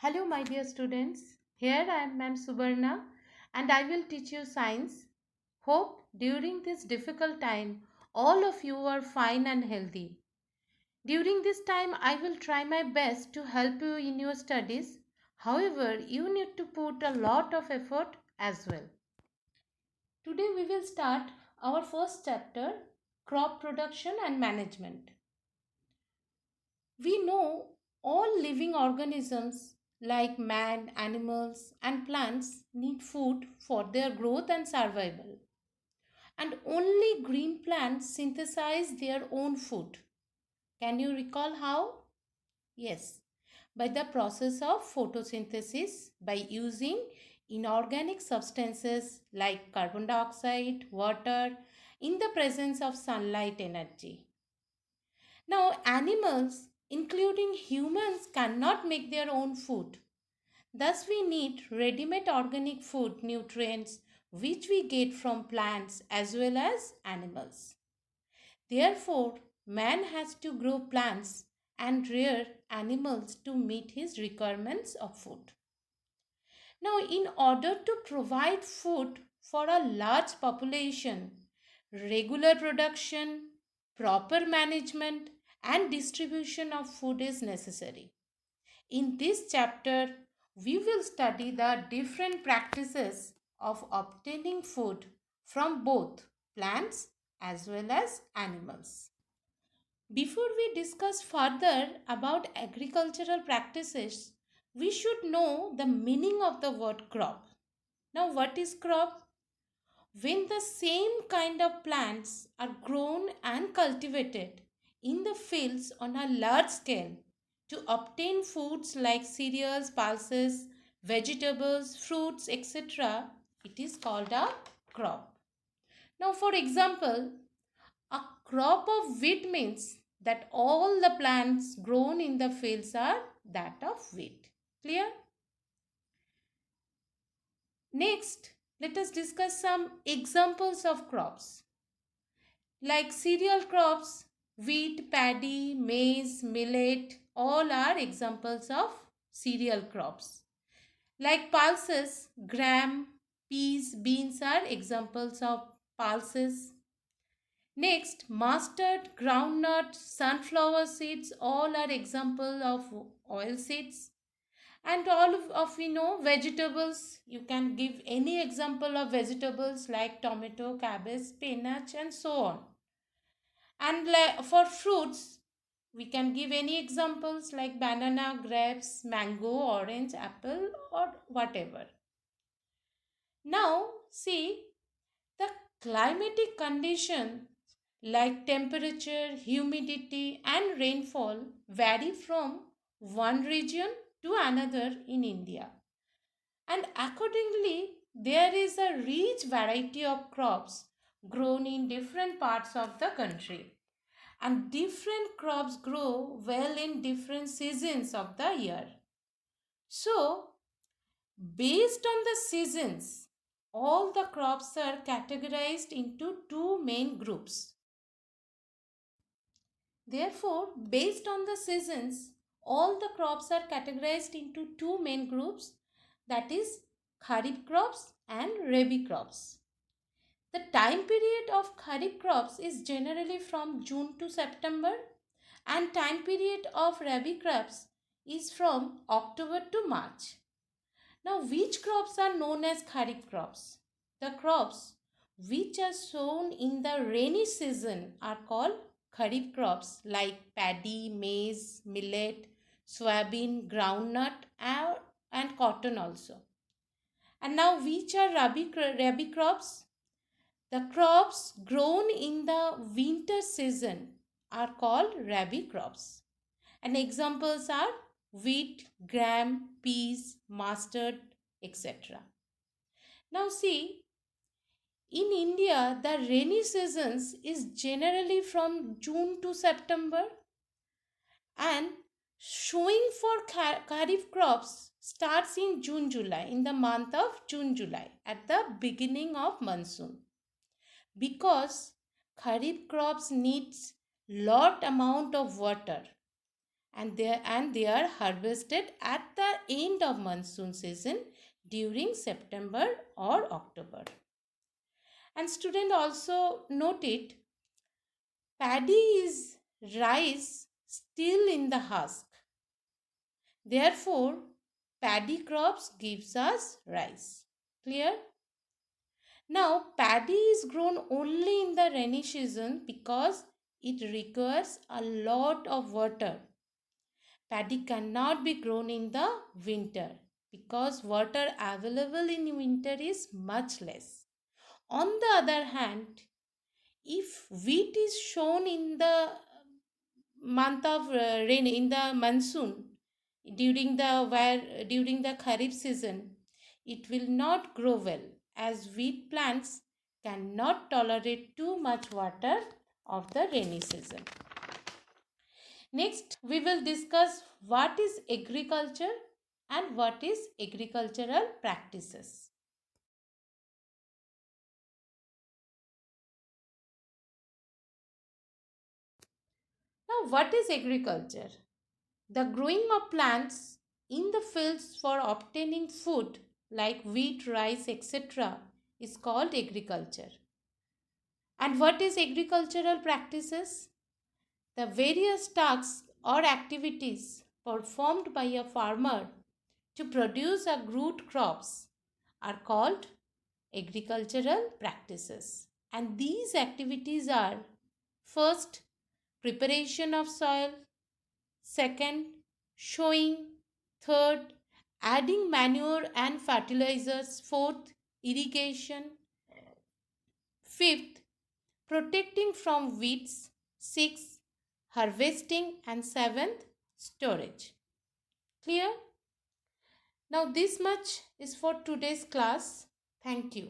Hello, my dear students. Here I am, Ma'am Subarna, and I will teach you science. Hope during this difficult time, all of you are fine and healthy. During this time, I will try my best to help you in your studies. However, you need to put a lot of effort as well. Today, we will start our first chapter, crop production and management. We know all living organisms like man, animals, and plants need food for their growth and survival. And only green plants synthesize their own food. Can you recall how? Yes, by the process of photosynthesis by using inorganic substances like carbon dioxide, water in the presence of sunlight energy. Now, animals, including humans, cannot make their own food. Thus, we need ready made organic food nutrients which we get from plants as well as animals. Therefore, man has to grow plants and rear animals to meet his requirements of food. Now, in order to provide food for a large population, regular production, proper management, and distribution of food is necessary. In this chapter, we will study the different practices of obtaining food from both plants as well as animals. Before we discuss further about agricultural practices, we should know the meaning of the word crop. Now, what is crop? When the same kind of plants are grown and cultivated in the fields on a large scale to obtain foods like cereals, pulses, vegetables, fruits, etc., it is called a crop. Now, for example, a crop of wheat means that all the plants grown in the fields are that of wheat. Clear? Next, let us discuss some examples of crops. Like cereal crops, wheat, paddy, maize, millet, all are examples of cereal crops. Like pulses, gram, peas, beans are examples of pulses. Next, mustard, groundnut, sunflower seeds, all are example of oil seeds. And all of we know vegetables, you can give any example of vegetables like tomato, cabbage, spinach, and so on. And for fruits, we can give any examples like banana, grapes, mango, orange, apple, or whatever. Now, see the climatic condition like temperature, humidity, and rainfall vary from one region to another in India. And accordingly, there is a rich variety of crops grown in different parts of the country. And different crops grow well in different seasons of the year. So, based on the seasons, all the crops are categorized into two main groups. Therefore, based on the seasons, all the crops are categorized into two main groups, that is Kharif crops and Rabi crops. The time period of Kharif crops is generally from June to September, and time period of Rabi crops is from October to March. Now, which crops are known as Kharif crops? The crops which are sown in the rainy season are called Kharif crops like paddy, maize, millet, soybean, groundnut, and cotton also. And now, which are Rabi crops? The crops grown in the winter season are called Rabi crops. And examples are wheat, gram, peas, mustard, etc. Now see, in India, the rainy seasons is generally from June to September, and showing for Kharif crops starts in June July, in the month of June July, at the beginning of monsoon. Because Kharif crops needs lot amount of water, and they are harvested at the end of monsoon season during September or October. And student also noted paddy is rice still in the husk. Therefore, paddy crops gives us rice. Clear? Now, paddy is grown only in the rainy season because it requires a lot of water. Paddy cannot be grown in the winter because water available in winter is much less. On the other hand, if wheat is sown in the month of rain, in the monsoon, during the kharif season, it will not grow well as wheat plants cannot tolerate too much water of the rainy season. Next, we will discuss what is agriculture and what is agricultural practices. Now, what is agriculture? The growing of plants in the fields for obtaining food like wheat, rice, etc. is called agriculture. And what is agricultural practices? The various tasks or activities performed by a farmer to produce a good crops are called agricultural practices. And these activities are: first, preparation of soil; second, sowing; third, adding manure and fertilizers; fourth, irrigation; fifth, protecting from weeds; sixth, harvesting; and seventh, storage. Clear? Now, this much is for today's class. Thank you.